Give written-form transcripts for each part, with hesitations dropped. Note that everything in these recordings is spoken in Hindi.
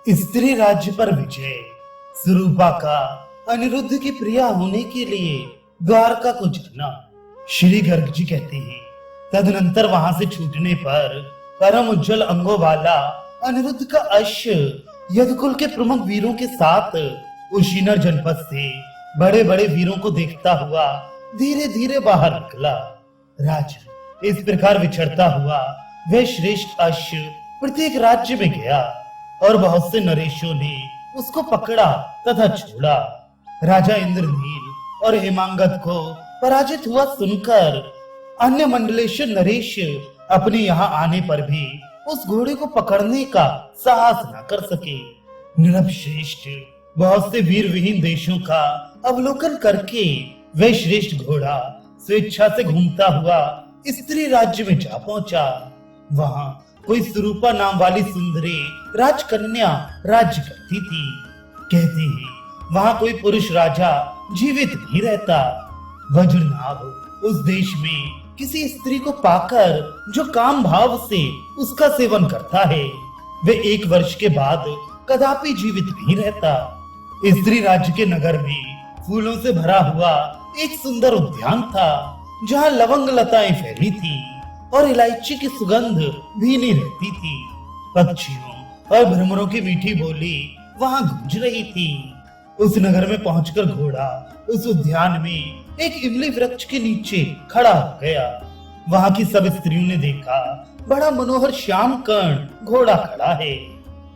स्त्री राज्य पर विजय। सुरूपा का अनिरुद्ध की प्रिया होने के लिए द्वारका को जाना। श्री गर्ग जी कहते हैं, तदनंतर वहां से छूटने पर परम उज्जवल अंगों वाला अनिरुद्ध का अश्व यदुकुल के प्रमुख वीरों के साथ उशीनर जनपद से बड़े बड़े वीरों को देखता हुआ धीरे धीरे बाहर निकला। राजन, इस प्रकार विचरता हुआ वह श्रेष्ठ अश्व प्रत्येक राज्य में गया और बहुत से नरेशों ने उसको पकड़ा तथा छोड़ा। राजा इंद्रनील और हेमांगद को पराजित हुआ सुनकर अन्य मंडलेश्वर नरेश अपने यहाँ आने पर भी उस घोड़े को पकड़ने का साहस न कर सके। नृपश्रेष्ठ बहुत से वीर विहीन देशों का अवलोकन करके वह श्रेष्ठ घोड़ा स्वेच्छा से घूमता हुआ स्त्री राज्य में जा पहुंचा। वहां कोई सुरूपा नाम वाली सुंदरी राजकन्या राज्य करती थी। कहते हैं वहां कोई पुरुष राजा जीवित नहीं रहता। वज्रनाभ उस देश में किसी स्त्री को पाकर जो काम भाव से उसका सेवन करता है, वे 1 वर्ष के बाद कदापि जीवित नहीं रहता। स्त्री राज्य के नगर में फूलों से भरा हुआ एक सुंदर उद्यान था, जहाँ लवंग लताएं फैली थी और इलायची की सुगंध भीनी रहती थी। पक्षियों और भ्रमरों की मीठी बोली वहां गूंज रही थी। उस नगर में पहुंचकर घोड़ा उस उद्यान में एक इमली वृक्ष के नीचे खड़ा हो गया। वहां की सब स्त्रियों ने देखा, बड़ा मनोहर श्याम कर्ण घोड़ा खड़ा है।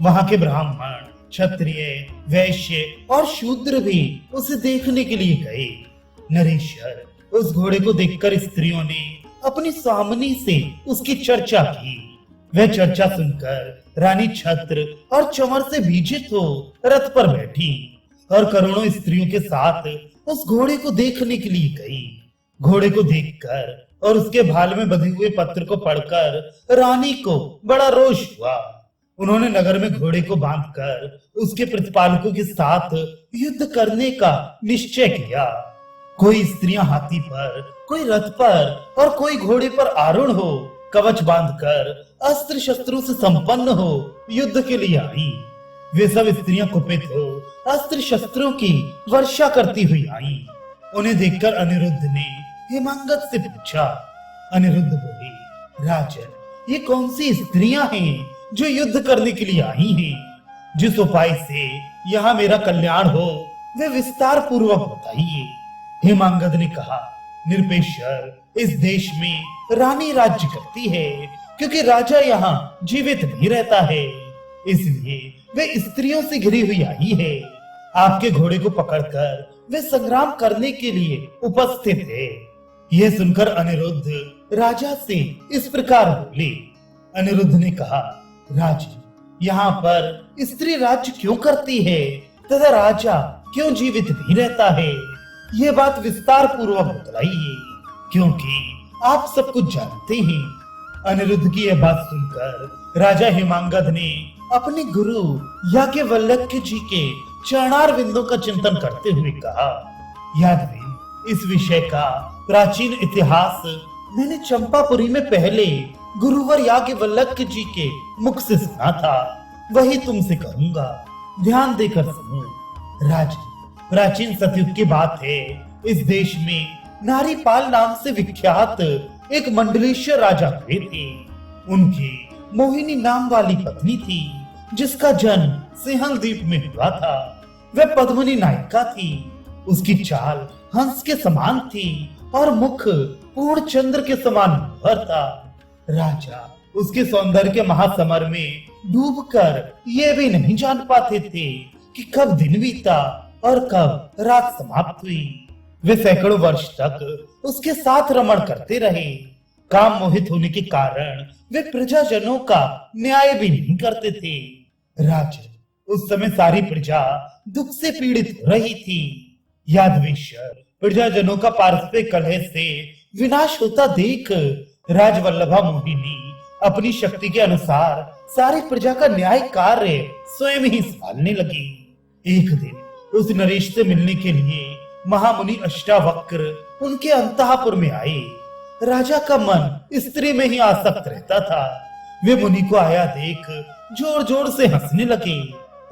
वहां के ब्राह्मण, क्षत्रिय, वैश्य और शूद्र भी उसे देखने के लिए गए। नरेश्वर, उस घोड़े को देखकर स्त्रियों ने अपनी स्वामिनी से उसकी चर्चा की। वह चर्चा सुनकर रानी छत्र और चंवर से भीजित हो रथ पर बैठी और करोड़ों स्त्रियों के साथ उस घोड़े को देखने के लिए गई। घोड़े को देखकर और उसके भाल में बंधे हुए पत्र को पढ़कर रानी को बड़ा रोष हुआ। उन्होंने नगर में घोड़े को बांधकर उसके प्रतिपालकों के साथ युद्ध करने का निश्चय किया। कोई स्त्रियां हाथी पर, कोई रथ पर और कोई घोड़े पर आरूढ़ हो, कवच बांधकर अस्त्र शस्त्रों से संपन्न हो युद्ध के लिए आई। वे सब स्त्रियां कुपित हो अस्त्र शस्त्रों की वर्षा करती हुई आई। उन्हें देखकर अनिरुद्ध ने हेमांगद से पूछा। अनिरुद्ध बोले, राजन, ये कौन सी स्त्रियां हैं जो युद्ध करने के लिए आई हैं? जिस उपाय से यहाँ मेरा कल्याण हो वे विस्तार पूर्वक बताइए। हेमांगद ने कहा, निरपेश्वर, इस देश में रानी राज्य करती है, क्योंकि राजा यहाँ जीवित नहीं रहता है, इसलिए वे स्त्रियों से घिरी हुई आई है। आपके घोड़े को पकड़कर वे संग्राम करने के लिए उपस्थित है। यह सुनकर अनिरुद्ध राजा से इस प्रकार बोले। अनिरुद्ध ने कहा, राजन, यहाँ पर स्त्री राज्य क्यों करती है तथा राजा क्यों जीवित नहीं रहता है, ये बात विस्तार पूर्वक बतलाइए, क्योंकि आप सब कुछ जानते हैं। अनिरुद्ध की यह बात सुनकर राजा हेमांगद ने अपने गुरु याज्ञवल्क्य जी के चरणार बिंदु का चिंतन करते हुए कहा, यादवें, इस विषय का प्राचीन इतिहास मैंने चंपापुरी में पहले गुरुवर याज्ञवल्क्य जी के मुख से सुना था, वही तुमसे कहूंगा, ध्यान देकर सुनो। राजन, प्राचीन सतयुग की बात है। इस देश में नारीपाल नाम से विख्यात एक मंडलेश्वर राजा हुए थे। उनकी मोहिनी नाम वाली पत्नी थी, जिसका जन्म सिंहल द्वीप में हुआ था। वह पद्मिनी नायिका थी। उसकी चाल हंस के समान थी और मुख पूर्ण चंद्र के समान मनोहर था। राजा उसके सौंदर्य के महासमर में डूबकर ये भी नहीं जान पाते थे कि कब दिन बीता और कब रात समाप्त हुई। वे सैकड़ों वर्ष तक उसके साथ रमण करते रहे। काम मोहित होने के कारण वे प्रजाजनों का न्याय भी नहीं करते थे। राजन, उस समय सारी प्रजा दुख से पीड़ित हो रही थी। यादवेश्वर, प्रजाजनों का पारस्परिक कलह से विनाश होता देख राजवल्लभा मोहिनी अपनी शक्ति के अनुसार सारी प्रजा का न्याय कार्य स्वयं ही संभालने लगी। एक दिन उस नरेश से मिलने के लिए महामुनि अष्टावक्र उनके अंतःपुर में आए। राजा का मन स्त्री में ही आसक्त रहता था। वे मुनि को आया देख जोर जोर से हंसने लगे।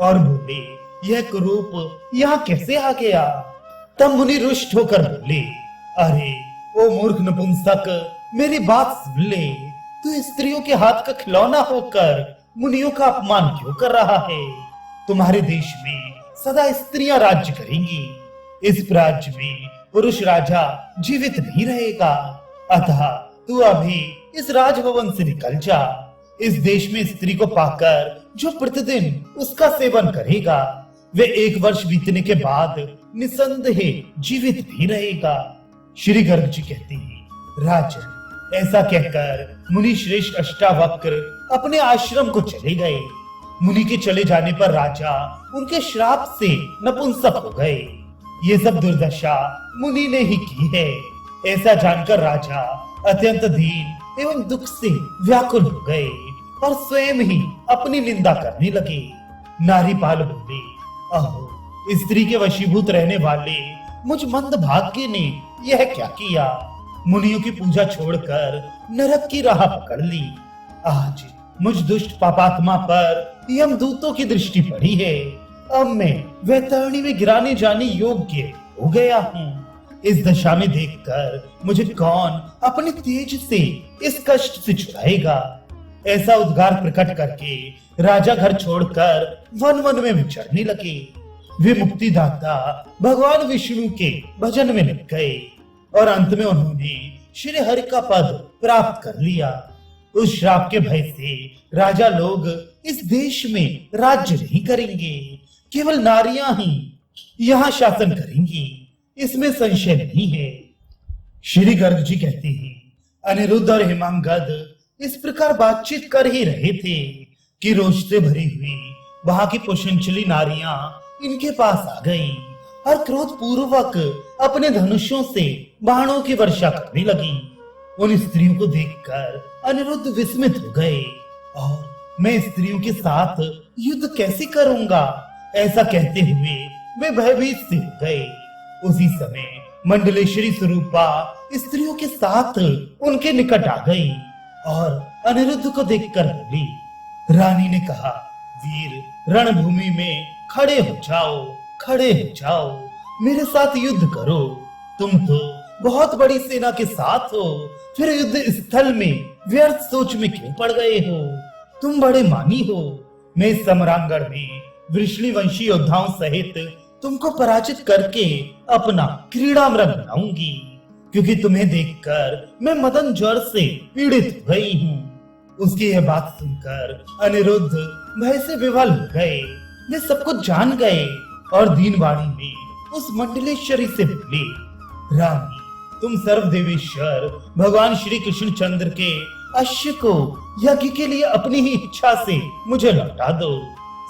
और बोले, यह कुरूप यहाँ कैसे आ गया? तब मुनि रुष्ट होकर बोले, अरे ओ मूर्ख नपुंसक, मेरी बात सुन ले। तू स्त्रियों के हाथ का खिलौना होकर मुनियों का अपमान क्यों कर रहा है? तुम्हारे देश में सदा स्त्रियां राज्य करेंगी। इस राज्य में पुरुष राजा जीवित नहीं रहेगा। अतः तू अभी इस राजभवन से निकल जा। इस देश में स्त्री को पाकर जो प्रतिदिन उसका सेवन करेगा, वे 1 वर्ष बीतने के बाद निसंदेह जीवित नहीं रहेगा। श्री गर्ग जी कहते हैं, राजन, ऐसा कहकर मुनि श्रेष्ठ अष्टावक्र अपने आश्रम को चले गए। मुनि के चले जाने पर राजा उनके श्राप से नपुंसक हो गए। ये सब दुर्दशा मुनि ने ही की है। ऐसा जानकर राजा अत्यंत दीन एवं दुख से व्याकुल हो गए और स्वयं ही अपनी निंदा करने लगे। नारीपाल बोले, अहो, स्त्री के वशीभूत रहने वाले मुझ मंद भाग्य ने यह क्या किया? मुनियों की पूजा छोड़कर नरक की राह पकड़ ली। आज मुझ दुष्ट पापात्मा पर यमदूतों की दृष्टि पड़ी है। अब मैं वैतरणी में गिराने जाने योग्य हो गया हूँ। इस दशा में देखकर मुझे कौन अपने तेज से इस कष्ट से छुड़ाएगा? ऐसा उद्गार प्रकट करके राजा घर छोड़कर वन वन में विचरने लगे। वे मुक्तिदाता भगवान विष्णु के भजन में लग गए और अंत में उन्होंने श्री हरि का पद प्राप्त कर लिया। उस श्राप के भय से राजा लोग इस देश में राज्य नहीं करेंगे, केवल नारियां ही यहाँ शासन करेंगी, इसमें संशय नहीं है। श्री गर्ग जी कहते हैं, अनिरुद्ध और हिमांगद इस प्रकार बातचीत कर ही रहे थे कि रोष से भरी हुई वहां की पुष्पंजलि नारियां इनके पास आ गईं और क्रोध पूर्वक अपने धनुषों से बाणों की वर्षा करने लगी। उन स्त्रियों को देखकर अनिरुद्ध विस्मित हो गए और मैं स्त्रियों के साथ युद्ध कैसे करूंगा, ऐसा कहते हुए वे भयभीत से हो गए। उसी समय मंडलेश्वरी स्वरूपा स्त्रियों के साथ उनके निकट आ गई और अनिरुद्ध को देखकर बोली, रानी ने कहा, वीर, रणभूमि में खड़े हो जाओ, खड़े हो जाओ, मेरे साथ युद्ध करो। तुम तो बहुत बड़ी सेना के साथ हो, फिर युद्ध स्थल में व्यर्थ सोच में क्यों पड़ गए हो? तुम बड़े मानी हो। मैं इस सम्रांगण में वृषणिवंशी योद्धाओं सहित तुमको पराजित करके अपना क्रीड़ामृग बनाऊंगी, क्योंकि तुम्हें देखकर मैं मदन ज्वर से पीड़ित हो गई हूँ। उसकी यह बात सुनकर अनिरुद्ध भय से विवल हो गए। वे सब कुछ जान गए और दीनवाणी में उस मंडलेश्वरी से बोले, रानी, तुम सर्वदेवेश्वर भगवान श्री कृष्ण चंद्र के अश्व को यज्ञ के लिए अपनी ही इच्छा से मुझे लौटा दो।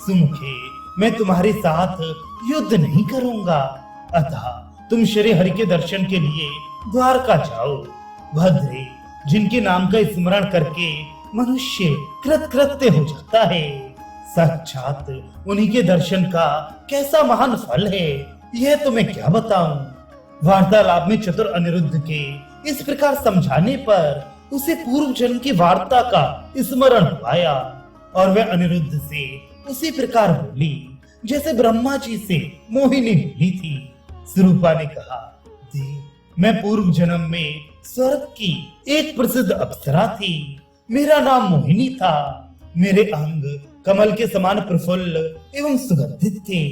सुमुखे, मैं तुम्हारे साथ युद्ध नहीं करूंगा। अतः तुम श्री हरि के दर्शन के लिए द्वारका जाओ। भद्रे, जिनके नाम का स्मरण करके मनुष्य कृतकृत्य हो जाता है, साक्षात उन्हीं के दर्शन का कैसा महान फल है, यह तो मैं क्या बताऊं। वार्तालाप में चतुर अनिरुद्ध के इस प्रकार समझाने पर उसे पूर्व जन्म की वार्ता का स्मरण हो आया और वह अनिरुद्ध से उसी प्रकार बोली जैसे ब्रह्मा जी से मोहिनी बोली थी। स्वरूपा ने कहा, देव, मैं पूर्व जन्म में स्वर्ग की एक प्रसिद्ध अप्सरा थी। मेरा नाम मोहिनी था। मेरे अंग कमल के समान प्रफुल्ल एवं सुगंधित थे।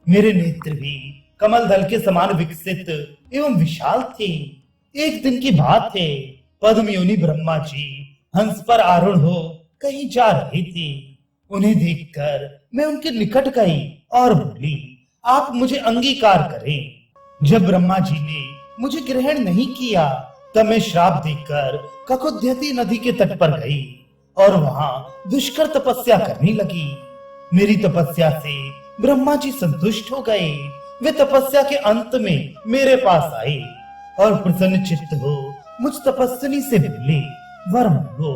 मेरे नेत्र भी कमल दल के समान विकसित एवं विशाल थे। एक दिन की बात है, पद्मयोनि ब्रह्मा जी हंस पर आरूढ़ हो कहीं जा रहे थे। उन्हें देखकर मैं उनके निकट गई और बोली, आप मुझे अंगीकार करें। जब ब्रह्मा जी ने मुझे ग्रहण नहीं किया तब मैं श्राप देकर ककुद्यति नदी के तट पर गई और वहां दुष्कर तपस्या करने लगी। मेरी तपस्या से ब्रह्मा जी संतुष्ट हो गए। वे तपस्या के अंत में मेरे पास आए और प्रसन्न चित्त हो मुझ तपस्विनी से बोले, वर मांगो।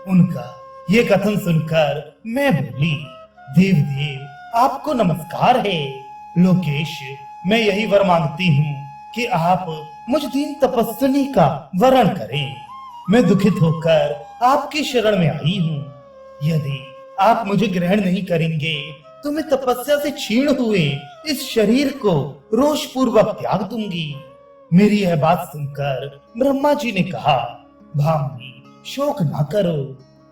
उनका ये कथन सुनकर मैं बोली, देव देव, आपको नमस्कार है। लोकेश, मैं यही वर मांगती हूँ कि आप मुझ दीन तपस्विनी का वरण करें। मैं दुखित होकर आपकी शरण में आई हूँ। यदि आप मुझे ग्रहण नहीं करेंगे तुम्हें तपस्या से क्षीण हुए इस शरीर को रोष पूर्वक त्याग दूंगी। मेरी यह बात सुनकर ब्रह्मा जी ने कहा, भामिनी शोक ना करो,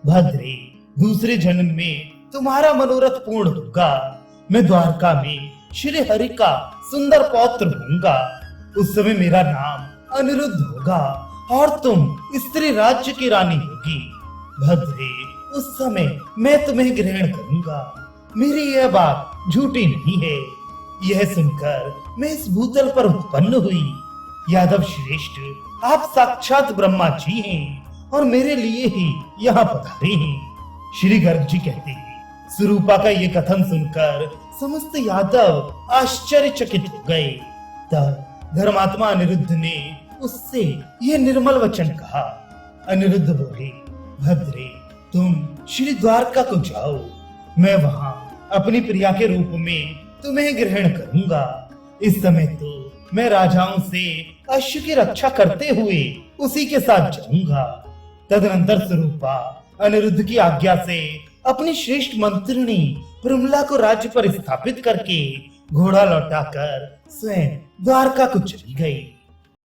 भद्रे दूसरे जन्म में तुम्हारा मनोरथ पूर्ण होगा। मैं द्वारका में श्री हरि का सुंदर पौत्र होऊंगा। उस समय मेरा नाम अनिरुद्ध होगा और तुम स्त्री राज्य की रानी होगी। भद्रे उस समय मैं तुम्हें ग्रहण करूंगा। मेरी यह बात झूठी नहीं है। यह सुनकर मैं इस भूतल पर उत्पन्न हुई। यादव श्रेष्ठ, आप साक्षात ब्रह्मा जी हैं और मेरे लिए ही यहाँ पधारे हैं। श्री गर्ग जी कहते हैं, स्वरूपा का ये कथन सुनकर समस्त यादव आश्चर्यचकित हो गए। तब धर्मात्मा अनिरुद्ध ने उससे ये निर्मल वचन कहा। अनिरुद्ध बोले, भद्रे तुम श्री द्वारका को जाओ, मैं वहाँ अपनी प्रिया के रूप में तुम्हें ग्रहण करूंगा। इस समय तो मैं राजाओं से अश्व की रक्षा करते हुए उसी के साथ जाऊंगा। तदनंतर स्वरूपा अनिरुद्ध की आज्ञा से अपनी श्रेष्ठ मंत्रिणी प्रमला को राज्य पर स्थापित करके घोड़ा लौटाकर स्वयं द्वारका को चली गई।